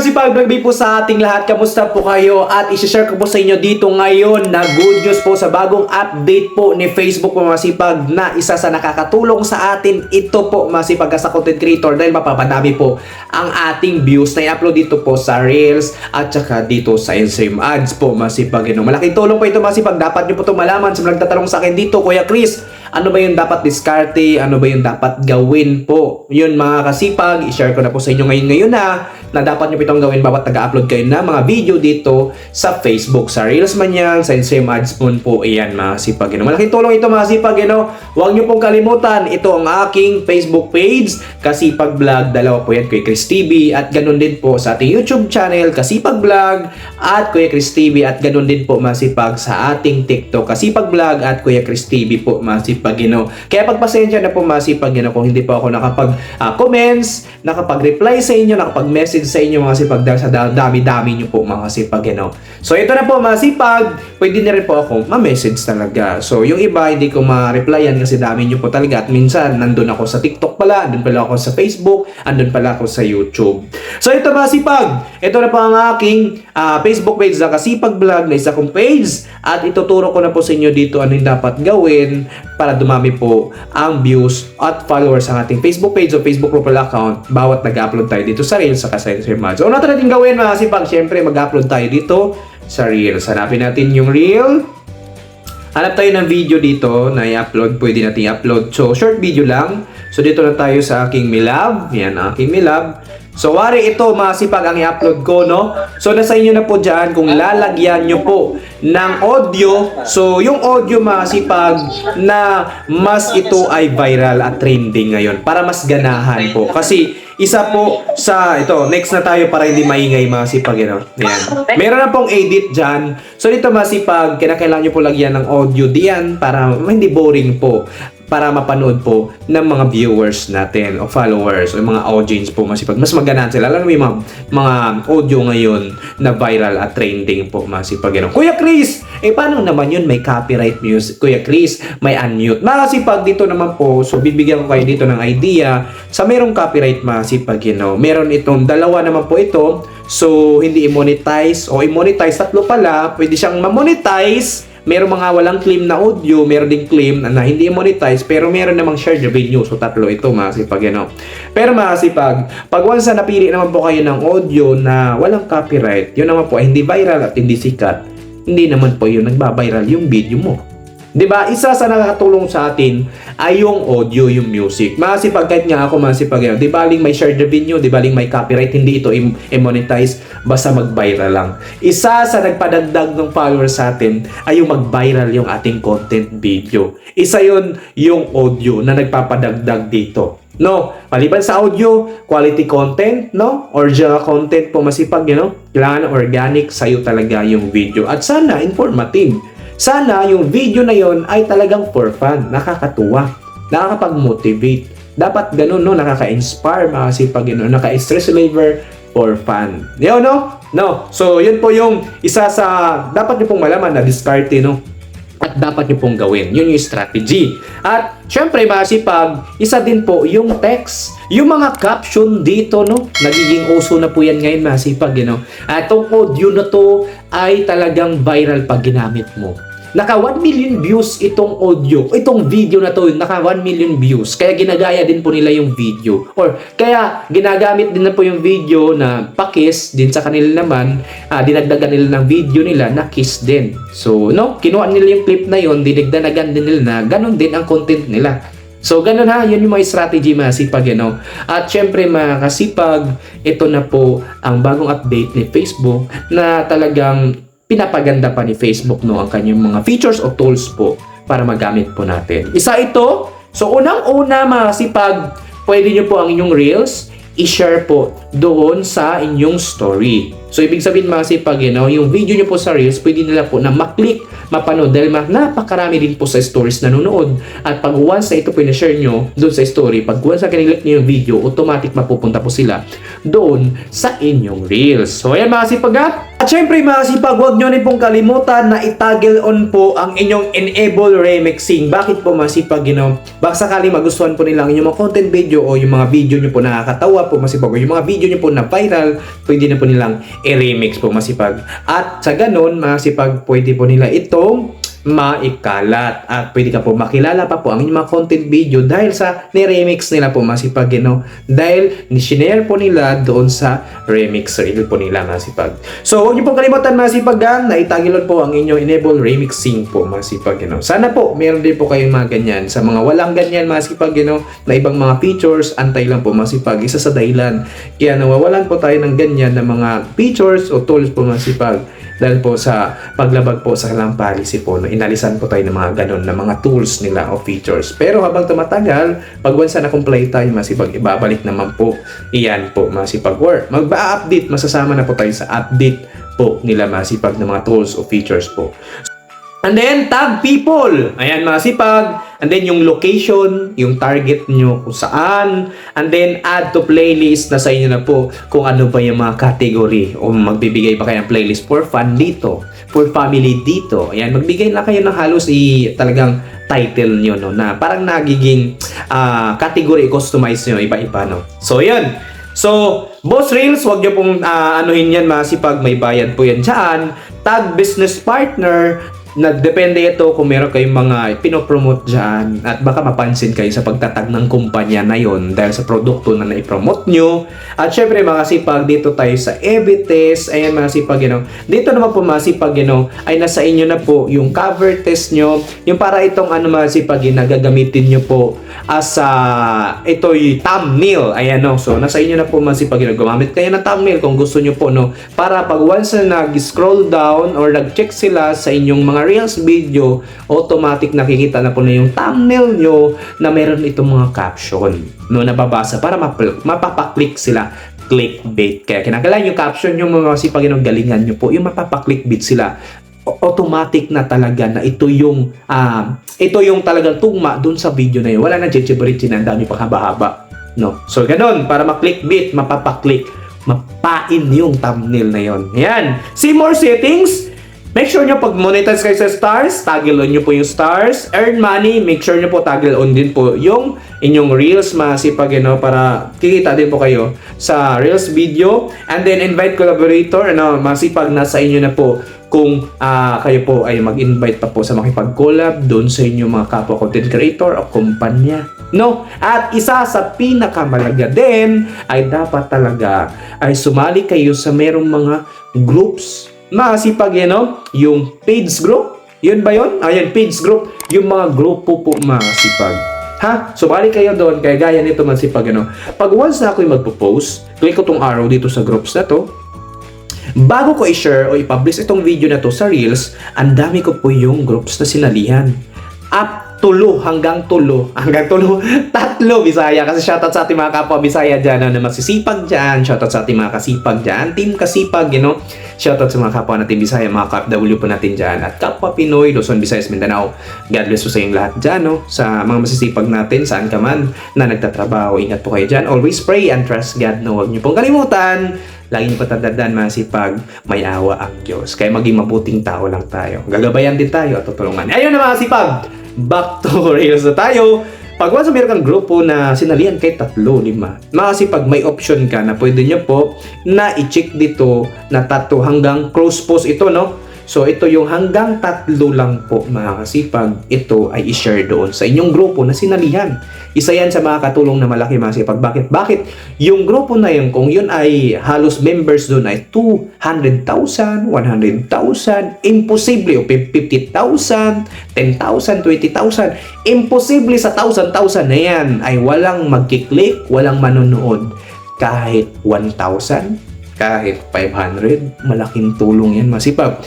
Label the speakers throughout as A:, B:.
A: masipag po sa ating lahat, kamusta po kayo? At isi-share ko po sa inyo dito ngayon na good news po sa bagong update po ni Facebook po masipag, na isa sa nakakatulong sa atin ito po masipag sa content creator, dahil mapapadami po ang ating views na i-upload dito po sa Reels at saka dito sa Instagram ads po masipag. Malaking tulong po ito masipag. Dapat nyo po ito malaman. Sa nagtatanong sa akin dito, Kuya Chris, ano ba yung dapat diskarte? Ano ba yung dapat gawin po? Yun mga kasipag, i-share ko na po sa inyo ngayon na dapat nyo po itong gawin bawat nag-upload kayo na mga video dito sa Facebook, sa Reels man yan, sa Instagram ads po iyan mga kasipag. Malaking tulong ito mga kasipag. Huwag nyo pong kalimutan, ito ang aking Facebook page, Kasipag Vlog. Dalawa po yan, Kuya Chris TV. At ganun din po sa ating YouTube channel, Kasipag Vlog at Kuya Chris TV. At ganun din po masipag sa ating TikTok, Kasipag Vlog at Kuya Chris TV po masipag. Kaya pagpasensya na po masipag kung hindi po ako nakapag-comments, nakapag-reply sa inyo, nakapag-message sa inyo mga sipag dahil sa dami-dami nyo po mga sipag. So ito na po mga sipag, pwede na rin po ako ma-message talaga. So yung iba hindi ko ma-replyan kasi dami nyo po talaga, at minsan nandun ako sa TikTok pala, andun pala ako sa Facebook, andun pala ako sa YouTube. So ito mga sipag, ito na po ang aking Facebook page na Kasipag Vlog, na isa kong page, at ituturo ko na po sa inyo dito ano yung dapat gawin para dumami po ang views at followers sa ating Facebook page o Facebook profile account bawat nag-upload tayo dito sa Reels sa Instagram ads. So ano natin gawin mga sipag? Siyempre mag-upload tayo dito sa Reels. Hanapin natin yung Reel. Hanap tayo ng video dito na i-upload. Pwede natin i-upload. So short video lang. So dito na tayo sa aking Milab. Yan, aking Milab. So wari ito mga sipag ang i-upload ko, no? So nasa inyo na po dyan kung lalagyan nyo po ng audio. So yung audio mga sipag na mas ito ay viral at trending ngayon para mas ganahan po. Kasi isa po sa ito, next na tayo para hindi maingay mga sipag. Yan. Meron na pong edit dyan. So dito mga sipag, kailangan nyo po lagyan ng audio diyan para hindi boring po, para mapanood po ng mga viewers natin o followers o mga audience po masipag. Mas maganahan sila. Alam mo yung mga audio ngayon na viral at trending po masipag. Kuya Chris, paano naman yun? May copyright music. Kuya Chris, may unmute. Masipag dito naman po. So bibigyan ko kayo dito ng idea sa merong copyright masipag. Meron itong dalawa naman po ito. So hindi i-monetize o i-monetize. Tatlo pala. Pwede siyang ma-monetize. Meron mga walang claim na audio, meron ding claim na hindi monetize, pero meron namang shared revenue. So tatlo ito mga sipag. Pero mga sipag, pag once na napili naman po kayo ng audio na walang copyright, yun naman po ay hindi viral at hindi sikat, hindi naman po yun nagbabiral yung video mo. Diba? Isa sa nakakatulong sa atin ay yung audio, yung music. Masipag, kahit nga ako masipag. Di baling may shared revenue, di baling may copyright, hindi ito i-monetize, basta mag-viral lang. Isa sa nagpadagdag ng followers sa atin ay yung mag-viral yung ating content video. Isa yun yung audio na nagpapadagdag dito. No, maliban sa audio, quality content, no? Original content po masipag, kailangan organic sa'yo talaga yung video. At sana informative. Sana yung video na yon ay talagang for fun, nakakatuwa, nakakapag-motivate. Dapat ganun, no? Nakaka-inspire, makasipag, naka-stress reliever for fun. No? So, yun po yung isa sa dapat nyo pong malaman na diskarte, no? At dapat nyo pong gawin. Yun yung strategy. At syempre, masipag, isa din po yung text. Yung mga caption dito, no? Nagiging uso na po yan ngayon, masipag, At itong audio na to ay talagang viral pag ginamit mo. Naka 1 million views itong audio. Itong video na to, naka 1 million views. Kaya ginagaya din po nila yung video. Or kaya ginagamit din na po yung video na pa-kiss din sa kanila naman. Dinagdagan nila ng video nila na kiss din. So, kinuha nila yung clip na yun, dinagdagan din nila na ganun din ang content nila. So, ganun yun yung mga strategy masipag, At syempre mga kasipag, ito na po ang bagong update ni Facebook na talagang pinapaganda pa ni Facebook, ang kanyang mga features o tools po para magamit po natin. Isa ito, so unang-una mga kasipag, pwede nyo po ang inyong Reels i-share po doon sa inyong story. So, ibig sabihin mga sipag, yung video nyo po sa Reels, pwede nila po na maklik, mapanood dahil napakarami din po sa stories nanonood. At pag once na ito po na-share nyo doon sa story, pag once na kinilik nyo yung video, automatic mapupunta po sila doon sa inyong Reels. So, ayan mga sipag At syempre mga sipag, huwag nyo rin pong kalimutan na itoggle on po ang inyong enable remixing. Bakit po mga sipag, baka sakali magustuhan po nila ang inyong mga content video o yung mga video nyo po nakakatawa po mga sipag, o yung mga video nyo po na viral, pwede na po nilang i-remix po mga sipag. At sa ganun mga sipag, pwede po nila itong maikalat at pwede ka po makilala pa po ang inyong mga content video dahil sa ni-remix nila po masipag, dahil ni-share po nila doon sa remix reel po nila masipag. So huwag niyo pong kalimutan masipag na itagilon po ang inyong enable remixing po masipag, sana po meron din po kayong mga ganyan. Sa mga walang ganyan masipag, na ibang mga features, antay lang po masipag, isa sa dahilan kaya nawawalan po tayo ng ganyan na mga features o tools po masipag dahil po sa paglabag po sa kanilang policy po, inalisan po tayo ng mga ganun na mga tools nila o features. Pero habang tumatagal, pag once na comply tayo, masipag ibabalik naman po iyan po masipag, or mag-update, masasama na po tayo sa update po nila masipag ng mga tools o features po. And then, tag people. Ayan, masipag. And then, yung location, yung target nyo kung saan. And then, add to playlist na sa inyo na po kung ano ba yung mga category. O magbibigay pa kayo ng playlist for fun dito. For family dito. Ayan, magbigay na kayo ng halos talagang title nyo, na parang nagiging category customize nyo, iba-iba, So, yun. So, Boss Reels, wag nyo pong anuhin yan masipag, may bayad po yan dyan. Tag business partner, depende ito kung meron kayong mga pinopromote dyan at baka mapansin kayo sa pagtatag ng kumpanya na yon dahil sa produkto na naipromote nyo. At syempre mga sipag, dito tayo sa EBI test. Ayan mga sipag, dito naman po mga sipag, ay nasa inyo na po yung cover test nyo, yung para itong mga sipag na gagamitin nyo po as ito yung thumbnail. Ayan, so nasa inyo na po mga sipag, gumamit kayo ng thumbnail kung gusto nyo po, para pag once na nag-scroll down or nag-check sila sa inyong mga Reels video, automatic nakikita na po na yung thumbnail nyo na meron itong mga caption, nababasa para mapapaklik sila. Clickbait. Kaya kinakailangan yung caption yung mga sipag, galingan nyo po, yung mapapaklickbait sila. Automatic na talaga na ito yung talagang tugma dun sa video na yun. Wala na jejeberit na ang dami pang haba-haba. So ganun, para ma-clickbait, mapapaklik, mapain yung thumbnail na yun. Ayan. See more settings. Make sure nyo pag monetize kayo sa stars, toggle on nyo po yung stars. Earn money, make sure nyo po toggle on din po yung inyong Reels masipag, para kikita din po kayo sa Reels video. And then invite collaborator, masipag nasa inyo na po kung kayo po ay mag-invite pa po sa makipag-collab doon sa inyong mga kapwa content creator o kumpanya. At isa sa pinakamalaga din ay dapat talaga ay sumali kayo sa merong mga groups. Masipag, yung page group. Yun ba yun? Ayan, page group. Yung mga grupo po masipag. Sumali kayo doon. Kaya gaya nito masipag, Pag once na ako'y magpo-post, click ko tong arrow dito sa groups na to. Bago ko i-share o i-publish itong video na to sa Reels, ang dami ko po yung groups na sinalihan. Hanggang tulo, tatlo Bisaya. Kasi shoutout sa ating mga kapwa Bisaya dyan na masisipag dyan. Shoutout sa ating mga kasipag dyan. Team Kasipag, Shoutout sa mga kapwa natin Bisaya, mga KFW po natin dyan. At kapwa Pinoy, Luzon, Visayas, Mindanao. God bless po sa inyong lahat dyan, Sa mga masisipag natin, saan ka man na nagtatrabaho. Ingat po kayo dyan. Always pray and trust God, Huwag niyo pong kalimutan. Lagi niyo patandaan masipag, may awa ang Diyos. Kaya maging mabuting tao lang tayo. Gagabayan din tayo at tutulungan. Ayun na mga sipag! Back to Reels na tayo. Pag once meron kang grupo na sinalihan kay 3, 5, makasipag may option ka na pwede nyo po na i-check dito na 3 hanggang close post ito, So ito yung hanggang 3 lang po mga kasipag. Ito ay i-share doon sa inyong grupo na sinalihan. Isa yan sa mga katulong na malaki mga kasipag. Bakit? Yung grupo na yun, kung yun ay halos members doon ay 200,000, 100,000, imposible o 50,000, 10,000, 20,000, imposible sa 1,000 na yan ay walang magkiklik, walang manonood. Kahit 1,000, kahit 500, malaking tulong yan masipag.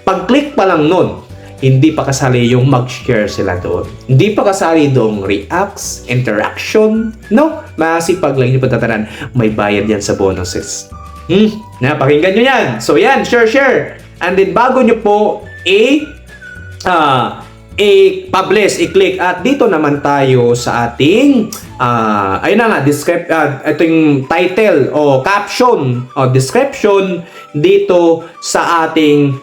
A: Pag-click pa lang nun, hindi pa kasali yung mag-share sila doon. Hindi pa kasali doong reacts, interaction. Masipag lang yung patatanan. May bayad yan sa bonuses. Napakinggan nyo yan. So yan, share. And then bago nyo po i-publish, i-click. At dito naman tayo sa ating ayun na nga, ito yung title o caption o description dito sa ating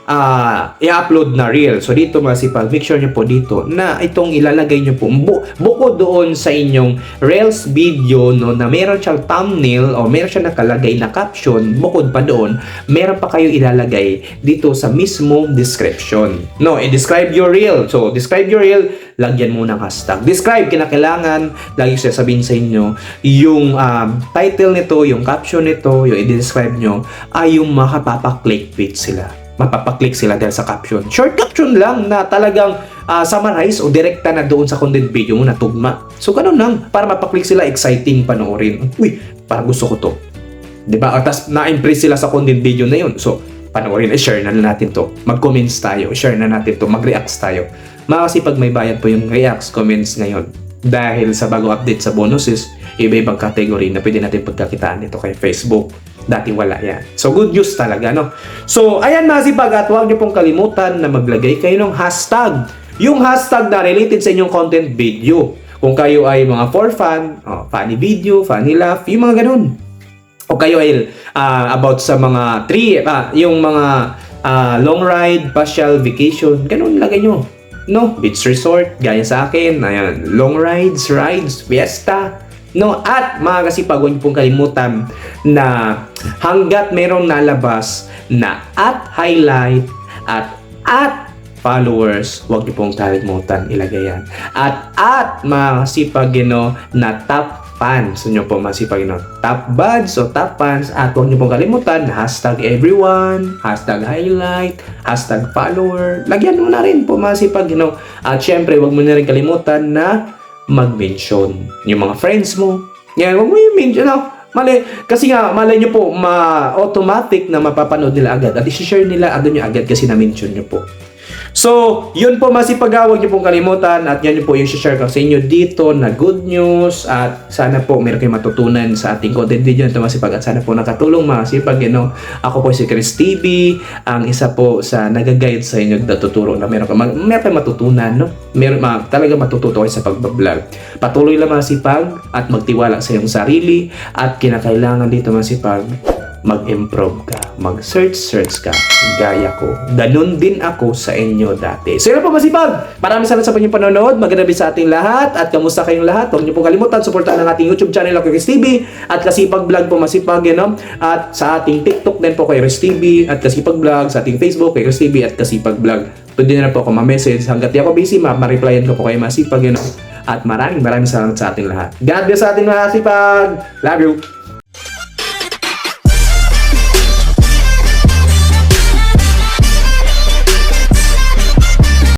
A: i-upload na reel. So dito masipag, make sure nyo po dito na itong ilalagay nyo po bukod doon sa inyong reels video, no, na meron siyang thumbnail o meron siyang nakalagay na caption. Bukod pa doon, meron pa kayo ilalagay dito sa mismo description. No, i-describe your reel. So describe your reel, lagyan mo ng hashtag. Describe, kinakailangan lagi siya sabihin sa inyo yung title nito, yung caption nito, yung i-describe nyo ay yung makapapaklickbait sila. Mapapaklik sila dahil sa caption. Short caption lang na talagang summarize o direkta na doon sa content video mo na tugma. So ganun lang, para mapaklik sila, exciting panoorin. Uy, parang gusto ko to. Diba? At tas na-impress sila sa content video na yun. So panoorin, share na natin to. Mag-comments tayo, share na natin to, mag-reacts tayo. Kasi pag may bayad po yung reacts, comments ngayon. Dahil sa bagong update sa bonuses, iba-ibang category na pwede natin pagkakitaan dito kay Facebook. Dati wala yan. So good news talaga, no? So ayan mga sipag, at huwag niyo pong kalimutan na maglagay kayo ng hashtag. Yung hashtag na related sa inyong content video. Kung kayo ay mga for fun, funny video, funny laugh, yung mga ganun. O kayo ay about sa mga yung mga long ride, pasyal, vacation, ganun lagay nyo. No, beach resort, gaya sa akin, ayan, long rides, fiesta, no, at mga kasipag, huwag niyo pong kalimutan na hanggat merong nalabas na highlight at followers, huwag niyo pong kalimutan ilagay yan. At mga kasipag, na top fans nyo po, masipag, top buds o top fans, at huwag nyo pong kalimutan hashtag everyone, hashtag highlight, hashtag follower, lagyan mo na rin po, masipag, at syempre huwag mo na rin kalimutan na mag-mention yung mga friends mo. Yan, huwag mo yung mention, mali, kasi nga malay nyo po automatic na mapapanood nila agad at i-share nila nyo agad kasi na-mention nyo po. So, yun po masipag, huwag niyo pong kalimutan, at yan po yung share ko sa inyo dito na good news, at sana po meron kayong matutunan sa ating content video na masipag, at sana po nakatulong masipag. Ako po si Chris TV, ang isa po sa nag-guide sa inyo, natuturo na meron kayong matutunan, no? Talaga matututo kayo sa pagbablog. Patuloy lang masipag at magtiwala sa iyong sarili, at kinakailangan dito masipag mag-improve ka, mag-search ka, gaya ko. Ganun din ako sa inyo dati. So yun po masipag, maraming salamat sa inyong panonood, magandang gabi sa ating lahat, at kamusta kayong lahat? Huwag niyo pong kalimutan, supportahan ang ating YouTube channel ako Chris TV, at Kasipag Vlog po masipag, at sa ating TikTok din po kay Chris TV, at Kasipag Vlog, sa ating Facebook kay Chris TV at Kasipag Vlog. Pwede na po ako ma-message, hanggat di ako busy, ma-replyan ko po kayo masipag, at maraming salamat sa ating lahat. God bless sa ating mga sipag. Love you.